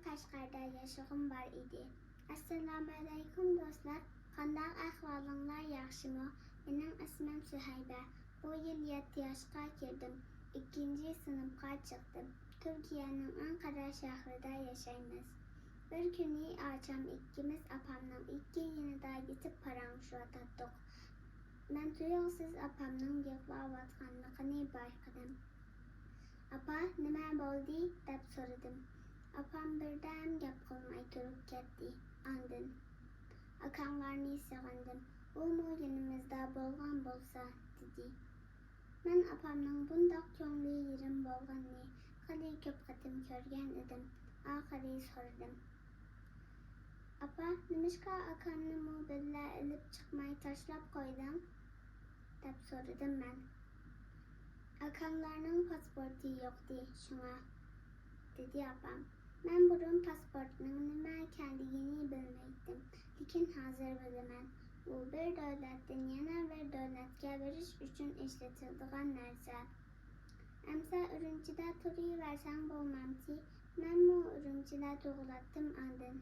Qashqarda yaşığım var idi. Assalamu alaykum dostlar. Qandaq ahvalinglar, yaxshimi? Mening ismim Suhayba. Bu yil 7 yoshga kirdim. 2. sinfga chiqdim. Turkiyaning Ankara shahrida yashaymiz. Bir kuni akşam ikkimiz apamning 2 yonida yetib paranglashayotdik. Men tuyuqsiz apamning yig'layotganligini bayqadim. Apa, nima bo'ldi deb so'radim. Apam birden gap qilmay turib ketdi. Andin akanglarni sig'indim. U mu yanimizda bo'lgan bo'lsa dedi. Men apamning bundoq ko'ngli yerim bo'lganini xali ko'p qatim ko'rgan edim. Oxiri so'radim. Apa, nimishqa akamni mu billa ilib chiqmay tashlab qo'yding? deb so'radim men. Akanglarning pasporti yo'qdi, shunga dedi apam. Men burun pasportning nima ekanligini bilmaydim, lekin hozir bilaman. U bir davlatdan yana bir davlatga berish uchun ishlatiladigan narsa. Amsa Urumchida turaversang bo'lmamti? Menmu Urumchida tug'ildim andin.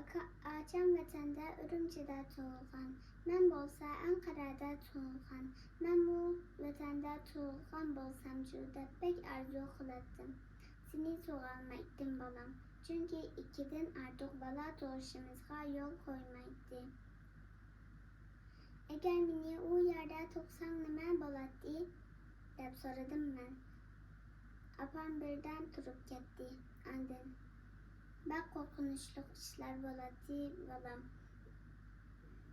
Akam vatanda Urumchida tug'ilgan. Men bo'lsa Anqarada tug'ilgan. Menmu vatanda tug'ilgan bo'lsamchu deb bek arzu qilardim. Seni tug'olmaydim bolam. Chunki 2dan ortiq bola tug'ishimizga yo'l qo'ymaydi. Agar meni u yerda tug'sang nima bo'ladi? deb so'radim men. Apam birdan turib ketdi. Andin bak qo'rqinchli ishlar bo'ladi bolam.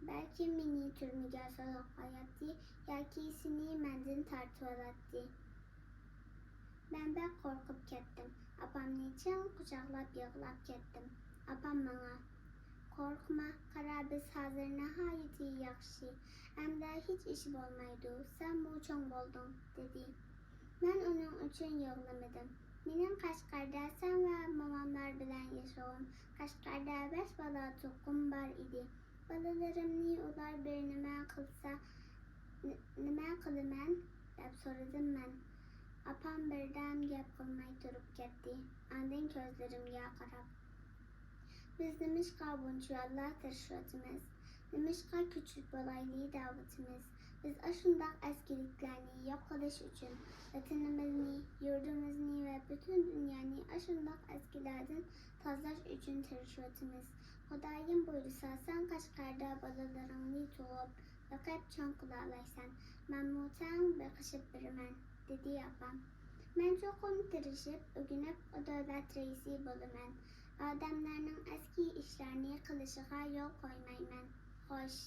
Balki meni turmaga solib qo'yadi yoki seni mendan tortib oladi. Ben bek qo'rqib ketdim. Apamni chin quchoqlab yig'lab ketdim. Apam menga, qo'rqma, qara biz hozir nihoyatda yaxshi. Endi hech ish bo'lmaydi. Sen bu cho'ng bo'lding, dedi. Men uning uchun yig'lamadim. Mening Qashqarda sen va momamlar bilan yashag'im. Qashqarda 5 bola tuqqum bor edi. Bolalarimni ular bir nima qilsa nima qilaman deb so'radim men. Apam birden gap qilmay turib ketdi. Andin ko'zlarimga qarab. Biz nimishqa buncha tirishayotimiz? Nimishqa kuchli bo'layli davatimiz? Biz ashundoq eskiliklarni yo'q qilish uchun vatanimizni, yurdimizni va butun dunyoni ashundoq eskilardan tozalash uchun tirishayotimiz. Xudoyim buyursa sen Qashqarda bolalaringni tug'ib, boqib cho'ng qila olaysan. Menmu tang boqishib beraman, dedi apam. Men cho'qim tirishib, o'rganib, davlat raisi bo'laman. Odamlarning eski ishlarni qilishiga yo'l qo'ymayman. Xo'sh.